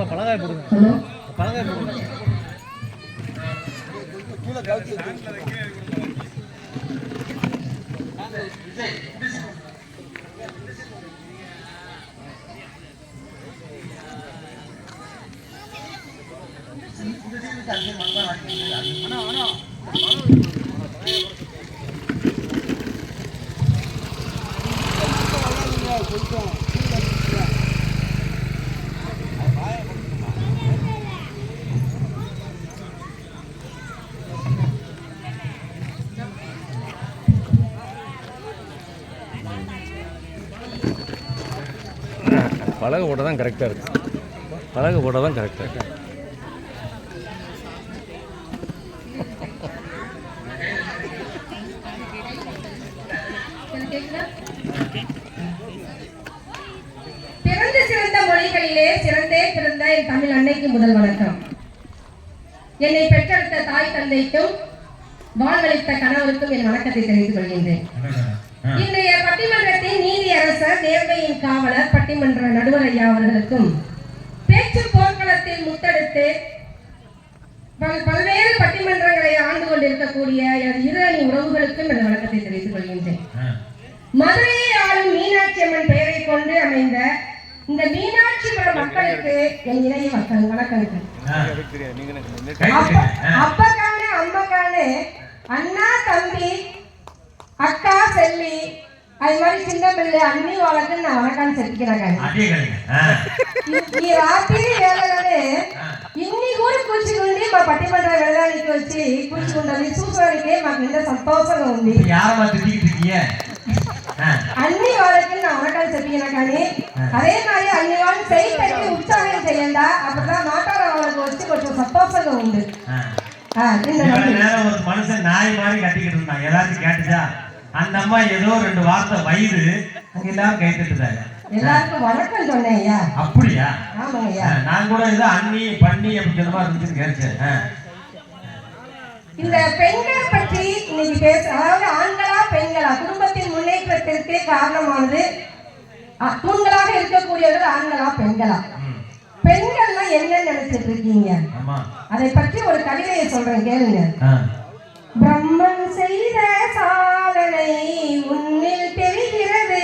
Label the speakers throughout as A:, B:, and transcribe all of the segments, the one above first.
A: பழகாய் போடுங்க, பழகாய் போடுங்க. பழக போட்டால் தான் கரெக்டாக இருக்குது, பழக போட்டால் தான் கரெக்டாக இருக்கு.
B: பிறந்த சிறந்த மொழிகளிலே சிறந்தே பிறந்த என் தமிழ் அன்னைக்கு முதல் வணக்கம். என்னை பெற்றெடுத்த தாய் தந்தைக்கும் வாழ்வளித்த கணவருக்கும் என் வணக்கத்தை தெரிவித்துக் கொள்கின்றேன். இன்றைய பட்டிமன்றத்தின் நீதி அரசர் தேவையின் காவலர் பட்டிமன்ற நடுவர் ஐயா அவர்களுக்கும் பேச்சு போர்க்களத்தில் முத்தெடுத்து பல்வேறு பட்டிமன்றங்களை ஆண்டு கொண்டிருக்கக்கூடிய இரு அணி உறவுகளுக்கும் என் வணக்கத்தை தெரிவித்துக் கொள்கின்றேன். மதுரையை ஆளும் மீனாட்சி அம்மன் பெயரை கொண்டு அமைந்த இந்த மீனாட்சிபுரம் மக்களுக்கு என் இணைய வணக்கங்கள். அப்பக்கான அம்மக்கான அண்ணா தம்பி அக்கா செல்லி அது மாதிரி சின்ன பிள்ளை அண்ணி వాళ్ళకి నా వనకాన్ని చెప్పుకున్నాను. ఈ రాత్రి వేళలోనే ఇన్ని కూడా కూర్చుండి మా పట్టిమండ్ర వెళ్ళడానికి వచ్చి కూర్చుకుంటుంది చూసడానికి మాకు ఎంత సంతోషంగా ఉంది. అన్ని వాళ్ళకి నా వనకాన్ని చెప్పుకున్నా కానీ అదే மாதிரி అన్ని వాళ్ళు చేయి పెట్టి ఉత్సాహం చేయండి అప్పుడు మాట్లాడే వాళ్ళకి వచ్చి కొంచెం సంతోషంగా ఉంది.
C: ஒரு மனுஷன் நாய் மாதிரி கட்டிக்கிட்டு இருந்தான், எல்லாத்தையும் கேட்டுச்சா அந்த அம்மா ஏதோ 2 வார்த்தை வயிறு எல்லாரும் கேட்டுட்டாங்க.
B: எல்லாருக்கும் வணக்கம் சொன்னேன் ஐயா.
C: அப்படியா?
B: ஆமாங்க ஐயா.
C: நான் கூட ஏதோ அண்ணி பண்ணி அப்படி சொன்ன மாதிரி இருந்துச்சு கேட்டேன்.
B: இந்த பெண்கள் பற்றி இன்னைக்கு பேச, அதாவது ஆண்களா பெண்களா குடும்பத்தின் முன்னேற்றத்திற்கு காரணமானது தூண்களாக இருக்கக்கூடியவர்கள் ஆண்களா பெண்களா? பெண்கள்லாம் என்ன நினைச்சிட்டு இருக்கீங்க? அதை பற்றி ஒரு கவிதையை சொல்றேன் கேளுங்க. பிரம்மன் செய்த சாதனை உன்னில் தெரிகிறது,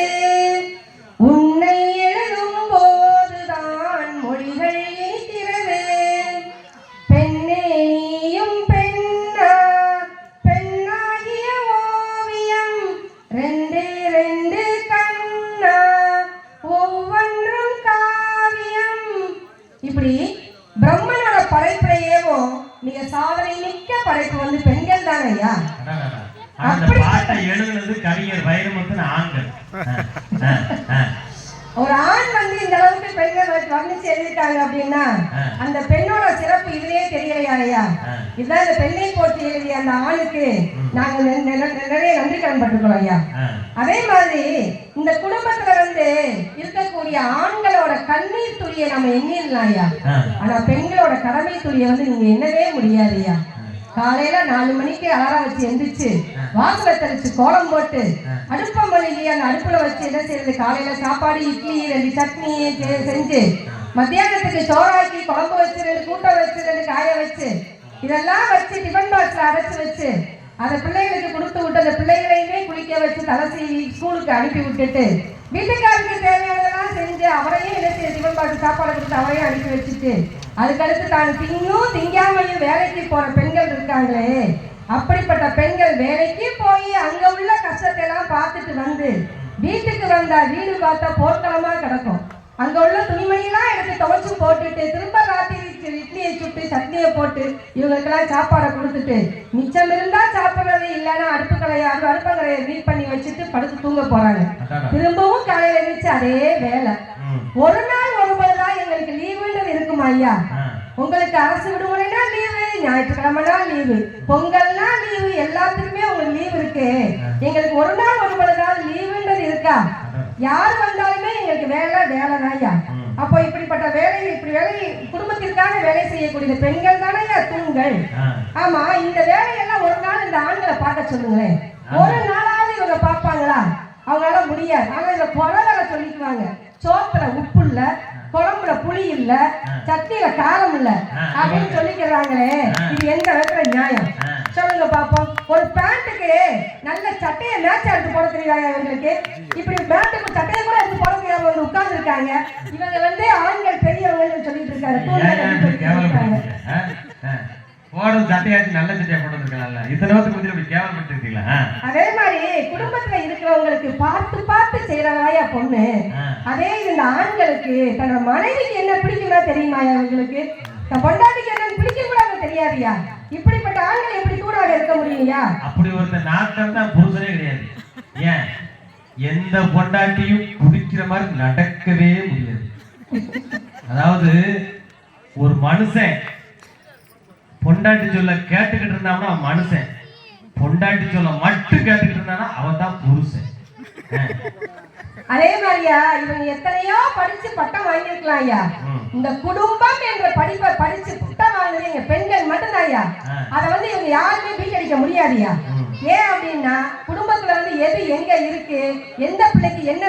B: உன்னை எழுதும் போதுதான் மொழிகள் இனிக்கிறது. பெண்ணே நீயும் பெண்ணா, பெண்ணாகிய ஓவியம் ரெண்டு ரெண்டு கண்ணா, ஒவ்வொன்றும் காவியம். இப்படி பிரம்மனோட படைப்பிலேயேவும் மிக சாதனை மிக்க படைப்பு வந்து பெண்கள் தானே ஐயா.
C: அந்த பாட்டை எழுதுனது கவிஞர் வைரமுத்து ஆண்கள்.
B: ஒரு ஆண் வந்து இந்த அளவுக்கு பெண்கள் வர்ணிச்சு எழுதிட்டாங்க அப்படின்னா அந்த பெண்ணோட சிறப்பு இதுலயே தெரியலையா ஐயா? இதுதான் இந்த பெண்ணை போட்டு எழுதிய அந்த ஆணுக்கு நாங்க நிறைய நன்றி கடன் பட்டிருக்கோம் ஐயா. அதே மாதிரி இந்த குடும்பத்துல வந்து இருக்கக்கூடிய ஆண்களோட கண்ணீர் துளியை நம்ம எண்ணிடலாம் ஐயா. ஆனா பெண்களோட கடமை துளியை வந்து நீங்க எண்ணவே முடியாது ஐயா. காலையில 4 மணிக்கு அலாரம் வச்சு எந்திரிச்சு வாசலை தெளிச்சு கோலம் போட்டு அடுப்ப மொழிகி அந்த அடுப்புல வச்சு என்ன செய்யறது, காலையில சாப்பாடு இட்லி 2 சட்னி செஞ்சு மத்தியானத்துக்கு சோறாக்கி குழம்பு வச்சு 2 கூட்டை வச்சு 2 காய வச்சு இதெல்லாம் வச்சு டிஃபன் பாக்ஸ்ல அடைச்சு வச்சு அதை பிள்ளைகளுக்கு கொடுத்து விட்டு அந்த பிள்ளைகளையுமே குளிக்க வச்சு தலை சீவி ஸ்கூலுக்கு அனுப்பி விட்டுட்டு வீட்டுக்காருக்கு தேவையானதெல்லாம் செஞ்சு அவரையும் என்ன செய்ய டிஃபன் பாக்ஸ் சாப்பாடு கொடுத்து அவரையும் அனுப்பி வச்சுட்டு அதுக்கடுத்து தான் திங்கும் திங்காமையும் வேலைக்கு போற பெண்கள் இருக்காங்களே, அப்படிப்பட்ட பெண்கள் வேலைக்கு போய் அங்க உள்ள கஷ்டத்தை எல்லாம் பார்த்துட்டு வந்து வீட்டுக்கு வந்தா வீடு பார்த்தா போர்க்களமா கிடக்கும். அங்க உள்ள துணிமணியெல்லாம் எடுத்து துவைச்சு போட்டுட்டு திரும்ப ராத்திரி இட்லியை சுட்டு சட்னியை போட்டு இவங்களுக்கெல்லாம் சாப்பாடை கொடுத்துட்டு மிச்சம் இருந்தா சாப்பிட்றது, இல்லைன்னா அடுப்பங்கரையை வீட் பண்ணி வச்சுட்டு படுத்து தூங்க போறாங்க. திரும்பவும் காலையில எழுந்திரிச்சு அதே வேலை. ஒரு நாள் ஒருபதுதான் எங்களுக்கு லீவுன்றது இருக்குமா ஐயா? உங்களுக்கு அரசு விடுமுறைனா லீவு, ஞாயிற்றுக்கிழமைனா லீவு, பொங்கல்னா லீவு, எல்லாத்துக்குமே இருக்கு. எங்களுக்கு ஒரு நாள் ஒரு நாள் லீவுன்றது இருக்கா? யார் வந்தாலுமே எங்களுக்கு வேலை தான்யா. அப்போ இப்படிப்பட்ட வேலை குடும்பத்திற்காக வேலை செய்யக்கூடிய பெண்கள் தானே தூண்கள். ஆமா, இந்த வேலையெல்லாம் ஒரு நாள் இந்த ஆண்களை பார்க்க சொல்லுங்களேன். ஒரு நாளாவது இவங்க பார்ப்பாங்களா? அவங்களால முடியாது. ஆனா இவங்க குறை வேலை சொல்லிக்குவாங்க. சோத்துல உப்பு இல்ல, குழம்புல புளி இல்ல, சட்டியில காரம் இல்ல அப்படின்னு சொல்லிக்கிறாங்களே, இது எந்த விதத்துல நியாயம்? சொல்லுங்க பாப்போம். ஒரு பேண்ட்டுக்கு நல்ல சட்டையை மேட்ச் எடுத்து போட தெரியாங்க இவங்களுக்கு. இப்படி பேண்ட்டுக்கு சட்டையை கூட எடுத்து போட தெரியாம வந்து உட்கார்ந்து இருக்காங்க. இவங்க ஆண்கள் பெரியவங்க சொல்லிட்டு இருக்காங்க.
C: போடும் சட்டையாச்சு நல்ல சட்டையா போட்டு இருக்கலாம்ல. இத்தனை வருஷத்துக்கு முன்னாடி இப்படி கேவலப்பட்டு இருக்கீங்களா? அதே
B: மாதிரி குடும்பத்துல இருக்கிறவங்களுக்கு பார்த்து செய்யறதாயா பொண்ணு. அதே இந்த ஆண்களுக்கு தன்னோட மனைவிக்கு என்ன பிடிக்குமா தெரியுமாயா? இவங்களுக்கு தன் பொண்டாட்டிக்கு என்ன பிடிக்கும் கூட தெரியாதியா? இப்படிப்பட்ட ஆண்கள் எப்படி தூணாக இருக்க முடியுயா?
C: அப்படி ஒருத்த நாட்டம் தான் புருஷனே கிடையாது. ஏன் எந்த பொண்டாட்டியும் குடிக்கிற மாதிரி நடக்கவே முடியாது. அதாவது ஒரு மனுஷன் பொண்டாட்டி சொல்ல கேட்டுக்கிட்டு இருந்தான்னா மனுஷன், பொண்டாட்டி சொல்ல மட்டும் கேட்டுக்கிட்டு இருந்தானா அவன் தான் புருஷன்.
B: அதே மாதிரியா இவங்க எத்தனையோ படிச்சு பட்டம் வாங்கிருக்கலாம் ஐயா. இந்த குடும்பம் என்ற படிப்பை படிச்சு பட்டம் வாங்கினது எங்க பெண்கள் மட்டும்தான் ஐயா. அதை இவங்க யாருமே பீட்டடிக்க முடியாதுயா. ஏன் அப்படின்னா குடும்பத்துல எது எங்க இருக்கு, எந்த பிள்ளைக்கு என்ன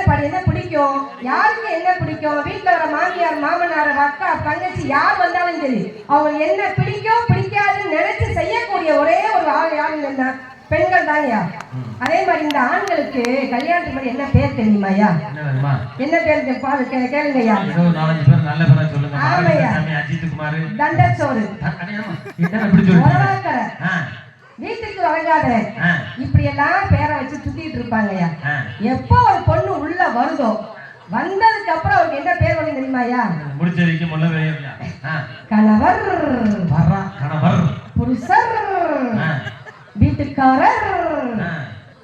B: பிடிக்கும், யாருக்கு என்ன பிடிக்கும், வீட்டுல வர மாமியார் மாமனார் அக்கா தங்கச்சி யார் வந்தாலும் சரி அவங்க என்ன பிடிக்கும் பிடிக்காதுன்னு நினைச்சு செய்யக்கூடிய ஒரே ஒரு ஆள் யாருன்னா பெண்கள் தான்யா. அதே மாதிரி இந்த ஆண்களுக்கு கல்யாணத்துக்கு முன்னாடி என்ன பேர் தெரியுமாயா? என்ன பேர் கேளுங்கய்யா. தண்டச்சோறு, வீட்டுக்கு வழங்காத, இப்படி எல்லாம் பேரை வச்சு சுத்திட்டு இருப்பாங்கய்யா. எப்போ ஒரு பொண்ணு உள்ள வருதோ வந்ததுக்கு அப்புறம் அவருக்கு என்ன பேர் வரும் தெரியுமாயா? கணவர், புருஷர், வீட்டுக்காரர்,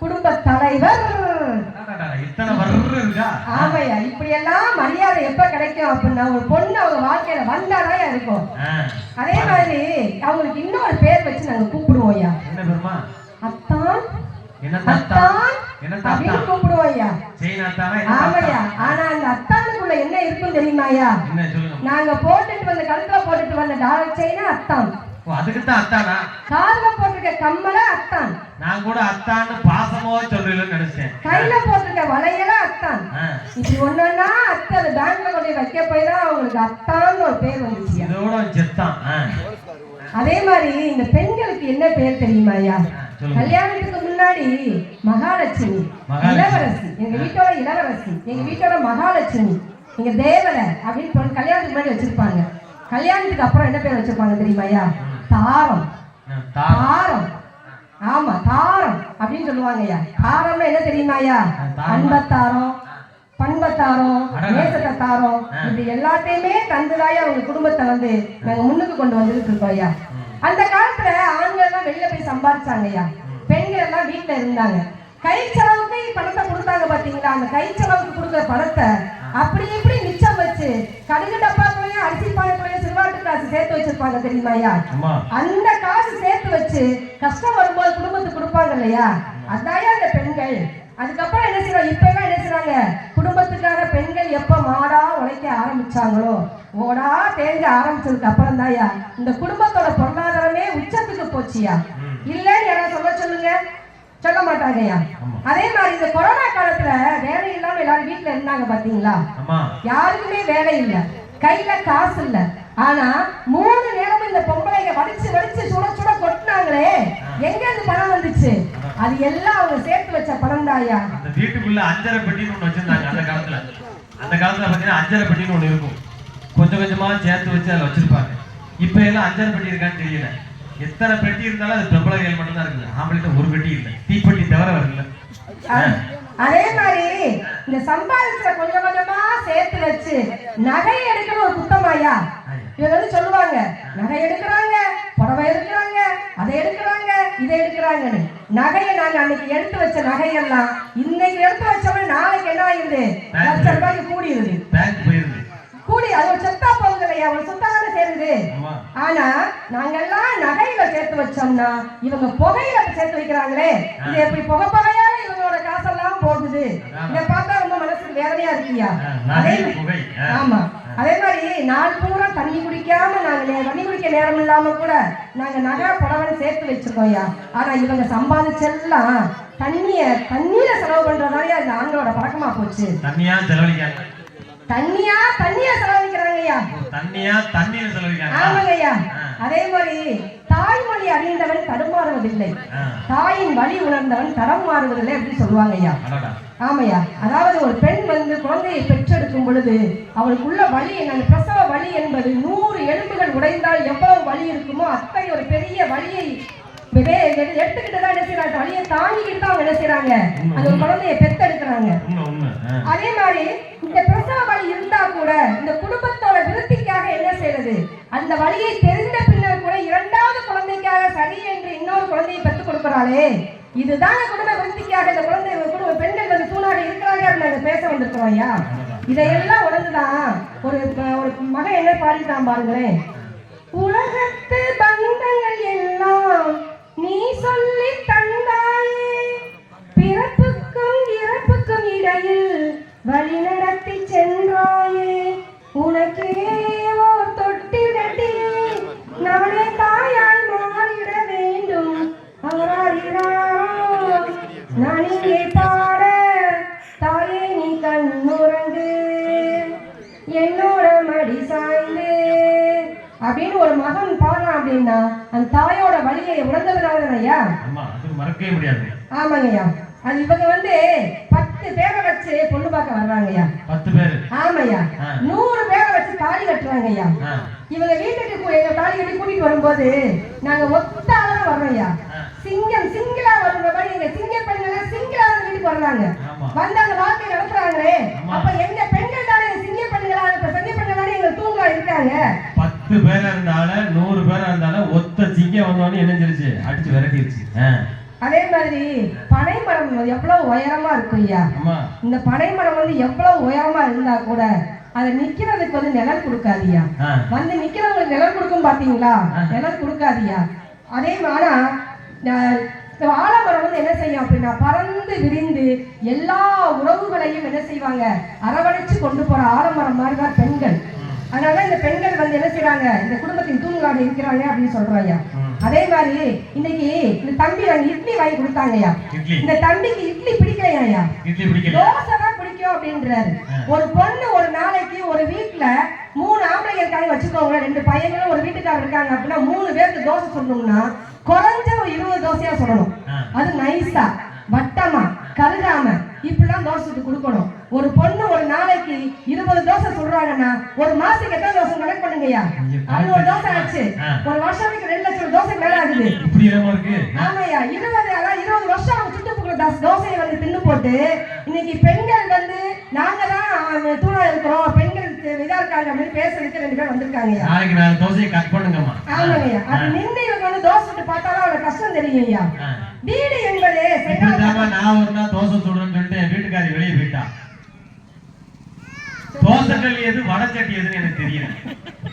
B: குடும்ப தலைவர். ஆமையா, இப்படி எல்லாம் மரியாதை எப்ப கிடைக்கும் அப்படின்னா ஒரு பொண்ணு அவங்க வாழ்க்கையில வந்தாதான் இருக்கும். அதே மாதிரி அவங்களுக்கு இன்னொரு பேர் வச்சு நாங்க கூப்பிடுவோம்யா. அத்தான், அத்தான் அப்படின்னு கூப்பிடுவோம்யா. ஆமையா, ஆனா அந்த அத்தானுக்குள்ள என்ன இருக்கும் தெரியுமாயா? நாங்க போட்டுட்டு வந்த கழுத்துல போட்டுட்டு வந்த டாலர் செயினா அத்தான்.
C: அதுக்குதான் அத்தானா?
B: காதுல போட்டிருக்க கம்மல அத்தான்.
C: நான் கூட அத்தான்னு பாசமோ சொல்றீங்கன்னு நினைச்சேன்.
B: கையில போட்டிருக்க வளையல அத்தான். இப்படி ஒன்னொன்னா அத்தை பேங்க்ல கொண்டு வைக்க போய் தான் அவங்களுக்கு அத்தான்னு ஒரு பேர் வந்துச்சு.
C: இதோட செத்தான்.
B: அதே மாதிரி இந்த பெண்களுக்கு என்ன பேர் தெரியுமாயா? கல்யாணத்துக்கு முன்னாடி மகாலட்சுமி, இளவரசி, எங்க வீட்டோட இளவரசி, எங்க வீட்டோட மகாலட்சுமி, எங்க தேவதை அப்படின்னு கல்யாணத்துக்கு முன்னாடி வச்சிருப்பாங்க. கல்யாணத்துக்கு அப்புறம் என்ன பேர் வச்சிருப்பாங்க தெரியுமாயா? தாரம். தாரம், ஆமா தாரம் அப்படின்னு சொல்லுவாங்கய்யா. தாரம்னா என்ன தெரியுமாயா? அன்பத்தாரம், பண்பத்தாரம், நேசத்தாரம், இப்படி எல்லாத்தையுமே தந்துதாயா அவங்க குடும்பத்தை நாங்க முன்னுக்கு கொண்டு வந்துட்டு இருக்கோம் ஐயா. அந்த காலத்துல ஆண்கள் எல்லாம் வெளியில போய் சம்பாதிச்சாங்கய்யா, பெண்கள் எல்லாம் வீட்டுல இருந்தாங்க. கை செலவுக்கு பணத்தை கொடுத்தாங்க பாத்தீங்களா? அந்த கை செலவுக்கு கொடுக்குற பணத்தை அப்படி இப்படி மிச்சம் வச்சு கடுகு டப்பாக்குள்ளேயும் அரிசி பானைக்குள்ளேயும் சிறுவாட்டு காசு சேர்த்து வச்சிருப்பாங்க தெரியுமாயா? அந்த காசு சேர்த்து வச்சு கஷ்டம் வரும்போது குடும்பத்துக்கு கொடுப்பாங்க இல்லையா? அதாயா அந்த பெண்கள். அதுக்கப்புறம் என்ன செய்வாங்க? இப்ப எல்லாம் என்ன செய்றாங்க? குடும்பத்துக்காக பெண்கள் எப்ப மாடா உழைக்க ஆரம்பிச்சாங்களோ, ஓடா தேஞ்ச ஆரம்பிச்சதுக்கு அப்புறம் தாயா இந்த குடும்பத்தோட பொருளாதாரமே உச்சத்துக்கு போச்சியா. இல்லன்னு யாராவது சொல்லுங்க, சொல்ல மாட்டாங்கய்யா. அதே மாதிரி இந்த கொரோனா காலத்துல வேலை இல்லாம எல்லாரும் வீட்டுல இருந்தாங்க பாத்தீங்களா? யாருக்குமே வேலை இல்ல, கையில காசு இல்ல. ஆனா 3 நேரமும் இந்த பொம்பளைங்க வடிச்சு சுட சுட கொட்டினாங்களே, எங்க இருந்து பணம் வந்துச்சு? அது எல்லாம் அவங்க சேர்த்து வச்ச பணம் தாயா.
C: அந்த வீட்டுக்குள்ள அஞ்சரை பெட்டின்னு ஒண்ணு வச்சிருந்தாங்க அந்த காலத்துல. அந்த காலத்துல பாத்தீங்கன்னா அஞ்சரை பெட்டின்னு ஒண்ணு இருக்கும், கொஞ்சம் கொஞ்சமா சேர்த்து வச்சு அதுல வச்சிருப்பாங்க. இப்ப எல்லாம் அஞ்சரை பெட்டி இருக்கான்னு தெரியல. எத்தனை பெட்டி இருந்தாலும் அது பெம்பளைகள் மட்டும் தான் இருக்குது. ஆம்பளைட்ட ஒரு பெட்டி இல்லை, தீப்பெட்டி தவிர வரல.
B: அதே மாதிரி இந்த சம்பாதிச்ச கொஞ்சம் கொஞ்சமா சேர்த்து வச்சு நகை எடுக்கிற ஒரு குத்தமாயா. இவங்க சொல்லுவாங்க, நகை எடுக்கிறாங்க, புடவை எடுக்கிறாங்க, அதை எடுக்கிறாங்க, இதை எடுக்கிறாங்கன்னு. நகையை நாங்க அன்னைக்கு எடுத்து வச்ச நகையெல்லாம் இன்னைக்கு எடுத்து வச்சவங்க நாளைக்கு என்ன ஆயிருது? லட்சம் ரூபாய்க்கு கூடிடுது. கூலி அது ஒரு சொத்தா போகுது இல்லையா, ஒரு சொத்தான சேருது.
C: ஆமா.
B: ஆனா நாங்கெல்லாம் நகையில சேர்த்து வச்சோம்னா இவங்க புகையில சேர்த்து வைக்கிறாங்களே, இது எப்படி புகையால இவங்களோட காசெல்லாம் போகுது. இதை பார்த்தா ரொம்ப மனசுக்கு வேதனையா இருக்குயா. ஆமா, அதே மாதிரி நாள் பூரா தண்ணி குடிக்காம நாங்க தண்ணி குடிக்க நேரம் இல்லாம கூட நாங்க நகை புடவைன்னு சேர்த்து வச்சிருக்கோம்யா. ஆனா இவங்க சம்பாதிச்செல்லாம் தண்ணீர செலவு பண்றதாலே அந்த ஆண்களோட பழக்கமா போச்சு.
C: தண்ணியா
B: செலவழிக்கிறாங்கய்யா. ஆமாங்கய்யா. அதே மாதிரி தாய்மொழி அறிந்தவன் தடுமாறுவதில்லை, தாயின் வழி உணர்ந்தவன் தடம் மாறுவதில்லை அப்படின்னு சொல்லுவாங்கய்யா. ஆமையா, அதாவது ஒரு பெண் குழந்தையை பெற்றெடுக்கும் பொழுது அவளுக்குள்ள வலி, பிரசவ வலி என்பது 100 எலும்புகள் உடைந்தால் எவ்வளவு வலி இருக்குமோ அத்தனை ஒரு பெரிய வலியை எடுத்துக்கிட்டு தான் என்ன செய்யறாங்க, வலியை தாங்கிக்கிட்டு தான் அவங்க என்ன செய்யறாங்க, அந்த ஒரு குழந்தையை பெத்தெடுக்கிறாங்க. அதே மாதிரி இந்த பிரசவ வலி இருந்தா கூட இந்த குடும்பத்தோட விருத்திக்காக என்ன செய்யறது, அந்த வலியை தெரிந்த பின்னர் கூட 2வது குழந்தைக்காக சரி என்று இன்னொரு குழந்தையை பெற்றுக் கொடுக்கிறாளே, இதுதான் குடும்ப விருத்திக்காக இந்த குழந்தை பெண்கள் வந்து தூணாக இருக்கிறாங்க அப்படின்னு நாங்க பேச வந்திருக்கிறோம் ஐயா. இதையெல்லாம் உணர்ந்துதான் ஒரு மகன் என்ன பாடிட்டான் பாருங்களேன். உலகத்து பந்தங்கள் எல்லாம் நீ சொல்லி தந்தாயே, பிறப்புக்கும் இறப்புக்கும் இடையில் வழி நடத்தி சென்றாயே, உனக்கே ஓர் தொட்டிடட்டி நானே தாயாய் மாறிட வேண்டும், நான் இங்கே பாட தாயே நீ கண்ணுறங்கு என்னோட மடி சாய்ந்து அப்படின்னு ஒரு மகன் பாடுறான் அப்படின்னா அந்த தாயோட வலியை உணர்ந்ததுனால ஐயா.
C: மறக்கவே முடியாது.
B: ஆமாங்கய்யா. அது இவங்க வந்து 10 பேரை வச்சு பொண்ணு பார்க்க வர்றாங்கய்யா.
C: 10 பேர்.
B: ஆமாய்யா. 100 பேரை வச்சு தாலி கட்டுறாங்கய்யா. இவங்க வீட்டுக்கு எங்க தாலி கட்டி கூட்டிட்டு வரும்போது நாங்க ஒத்த அளவு வர்றோம்யா. சிங்கிளா வர்ற மாதிரி எங்க சிங்கிள் பெண்கள் சிங்கிளா வந்து வீட்டுக்கு வர்றாங்க. வந்து அந்த வாழ்க்கை நடத்துறாங்களே, அப்ப எங்க பெண்கள் தானே சிங்கிள் பெண்களா, சிங்கிள் பெண்கள் தானே எங்க தூங்கா இருக்காங்க.
C: 10 பேரா இருந்தாலும் 100 பேரா இருந்தாலும் ஒத்த சிங்கம் வந்தோன்னு என்ன செஞ்சிருச்சு, அடிச்சு விரட்டிருச்சு.
B: அதே மாதிரி பனைமரம் எவ்வளவு உயரமா இருக்கும் ஐயா. இந்த பனைமரம் வந்து எவ்வளவு உயரமா இருந்தா கூட அதை நிக்கிறதுக்கு வந்து நிழல் கொடுக்காதியா. வந்து நிக்கிறவங்களுக்கு நிழல் கொடுக்கும் பாத்தீங்களா, நிழல் கொடுக்காதியா. அதே மாதிரி ஆலமரம் வந்து என்ன செய்யும் அப்படின்னா பறந்து விரிந்து எல்லா உறவுகளையும் என்ன செய்வாங்க, அரவணைச்சு கொண்டு போற ஆலமரம் மாதிரிதான் பெண்கள். அதனால இந்த பெண்கள் வந்து என்ன செய்யறாங்க, இந்த குடும்பத்தின் தூண்காடு இருக்கிறாங்க அப்படின்னு சொல்றாங்க. அதே மாதிரி இன்னைக்கு இந்த தம்பி வந்து இட்லி வாங்கி கொடுத்தாங்கய்யா. இந்த தம்பிக்கு இட்லி பிடிக்கலையா, தோசை தான் பிடிக்கும் அப்படின்றாரு. ஒரு பொண்ணு ஒரு நாளைக்கு ஒரு வீட்டுல 3 ஆம்பளைங்க இருக்காங்க வச்சுக்கோங்க, 2 பையங்களும் ஒரு வீட்டுக்காரர் இருக்காங்க அப்படின்னா 3 பேருக்கு தோசை சொல்லணும்னா குறைஞ்ச ஒரு 20 தோசையா சொல்லணும். அது நைஸா வட்டமா கருகாம இப்படிலாம் தோசை கொடுக்கணும். ஒரு பொண்ணு ஒரு நாளைக்கு 20 தோசை சொல்றாங்கன்னா ஒரு மாசத்துக்கு எத்தனை தோசை கணக்கு பண்ணுங்கய்யா, 600 தோசை ஆச்சு. ஒரு வருஷத்துக்கு 2 லட்சம் தோசை மேல ஆகுது. ஆமாய்யா, 20 வருஷம் அவங்க சுட்டுப்புக்குள்ள தோசையை வந்து தின்னு போட்டு இன்னைக்கு பெண்கள் வந்து நாங்க தான் தூணா இருக்கிறோம், பெண்கள் இதா இருக்காங்க அப்படின்னு பேசுறதுக்கு 2 பேர் வந்திருக்காங்கய்யா.
C: நாளைக்கு 4 தோசையை கட் பண்ணுங்கம்மா.
B: ஆமாய்யா, அது நின்று இவங்க வந்து தோசை சுட்டு பார்த்தாலும் அவரோட கஷ்டம் தெரியுங்கய்யா. வீடு என்பது
C: நான் ஒரு நாள் தோசை சுடுறேன்னு சொல்லிட்டு என் வீட்டுக்காரி வெளியே போயிட்டா. தோசைக்கல் எது வடச்சட்டி எதுன்னு எனக்கு தெரியல.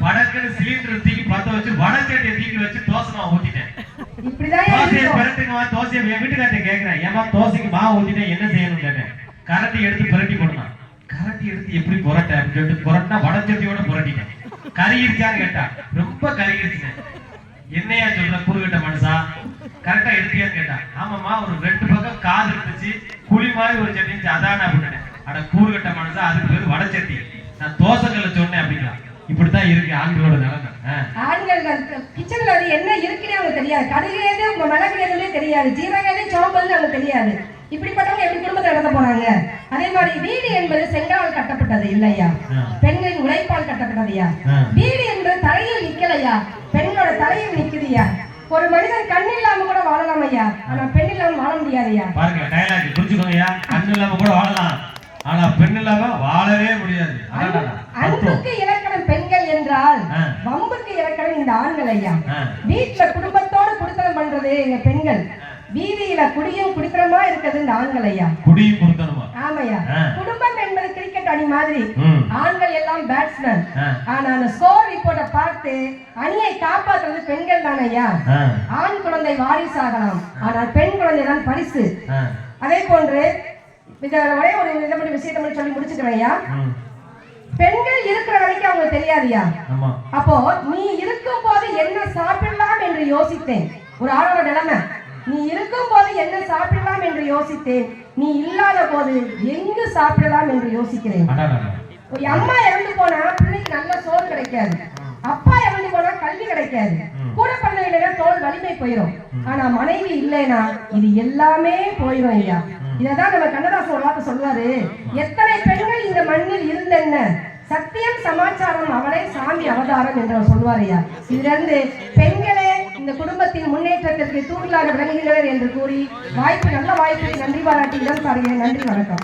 C: வடக்கல் சிலிண்டர் தூக்கி பத்த வச்சு வடச்சட்டியை தூக்கி வச்சு தோசை மாவு ஊத்திட்டேன். தோசையை பரட்டுங்கம்மா, தோசையை என் வீட்டுக்கார்ட்ட கேட்கிறேன், ஏமா தோசைக்கு மாவு ஊத்திட்டேன் என்ன செய்யணும் கேட்டேன். கரண்டி எடுத்து புரட்டி போடணும். கரண்டி எடுத்து எப்படி புரட்ட அப்படின்னு சொல்லிட்டு புரட்டினா வடச்சட்டியோட புரட்டிட்டேன். கருகிருச்சான்னு கேட்டா, ரொம்ப கருகிருச்சுனேன். என்னையா சொல்ற கூறுகட்ட மனுஷா, கரெக்டா எடுத்தியான்னு கேட்டா, ஆமாமா ஒரு 2 பக்கம் காது இருந்துச்சு, குழி மாதிரி ஒரு சட்டி இருந்துச்சு, அதான் அப்படின்னு. அட கூறுகட்ட மனுஷா, அதுக்கு பேரு வடச்சட்டி, நான் தோசைக்கல்ல சொன்னேன் அப்படிங்களா. இப்படித்தான் இருக்கு ஆண்களோட நிலைமை.
B: ஆண்கள் கிச்சன்ல அது என்ன இருக்குன்னே அவங்க தெரியாது, கடுகு எது மிளகு எதுன்னே தெரியாது, ஜீரகம் எது சோம்பல்னு அவங்க தெரியாது. இப்படிப்பட்டவங்க எப்படி குடும்பத்தை நடத்த போறாங்க. அதே மாதிரி வீடு என்பது செங்கலால் கட்டப்பட்டது இல்லையா, பெண்களின் உழைப்பால் கட்டப்பட்டதையா. வீடு என்பது தலையில் நிக்கலையா, பெண்ணோட தலையில் நிக்குதுயா. ஒரு மனிதன் கண் இல்லாம கூட வாழலாம் ஐயா, ஆனா பெண் இல்லாம வாழ முடியாதுயா.
C: பாருங்க டயலாக் புரிஞ்சுக்கோங்கயா, கண் இல்லாம கூட வாழலாம், ஆனா பெண் இல்லாம வாழவே முடியாது.
B: அன்புக்கு இலக்கணம் பெண்கள் என்றால் வம்புக்கு இலக்கணம் இந்த ஆண்கள் ஐயா. வீட்டுல குடும்பத்தோடு குடுத்தனம் பண்றது எங்க பெண்கள், வீதியில குடியும் குடிக்கிறமா இருக்கிறது இந்த ஆண்கள் ஐயா.
C: குடியும் கொடுத்தணுமா?
B: ஆமையா. குடும்பம் என்பது கிரிக்கெட் அணி மாதிரி. ஆண்கள் எல்லாம் பேட்ஸ்மேன். ஆனா அந்த ஸ்கோர் ரிப்போர்ட்டை பார்த்து அணியை காப்பாற்றுறது பெண்கள் தான் ஐயா. ஆண் குழந்தை வாரிசாகலாம், ஆனால் பெண் குழந்தை தான் பரிசு. அதே போன்று ஒரே ஒரு விஷயத்தை மட்டும் சொல்லி முடிச்சுக்கிறேன் ஐயா. பெண்கள் இருக்கிற வரைக்கும் அவங்க தெரியாதியா. அப்போ நீ இருக்கும் போது என்ன சாப்பிடலாம் என்று யோசித்தேன். ஒரு ஆளோட நிலைமை, நீ இருக்கும் போது என்ன சாப்பிடலாம் என்று யோசித்தேன், நீ இல்லாத போது எங்கு சாப்பிடலாம் என்று யோசிக்கிறேன். ஒரு அம்மா இறந்து போனா பிள்ளைக்கு நல்ல சோறு கிடைக்காது, அப்பா இறந்து போனா கல்வி கிடைக்காது, கூட பண்ண தோல் வலிமை போயிடும். ஆனா மனைவி இல்லைன்னா இது எல்லாமே போயிடும் ஐயா. இததான் நம்ம கண்ணதாசன் ஒரு வார்த்தை சொல்லுவாரு, எத்தனை பெண்கள் இந்த மண்ணில் இருந்தென்ன, சத்தியம் சமாச்சாரம் அவளே சாமி அவதாரம் என்று சொல்லுவார் ஐயா. இதுல இருந்து பெண்களே இந்த குடும்பத்தின் முன்னேற்றத்திற்கு தூண்களாக விளங்குகிறவர் என்று கூறி நல்ல வாய்ப்புக்கு நன்றி பாராட்டி இடம் சாருகிறேன். நன்றி, வணக்கம்.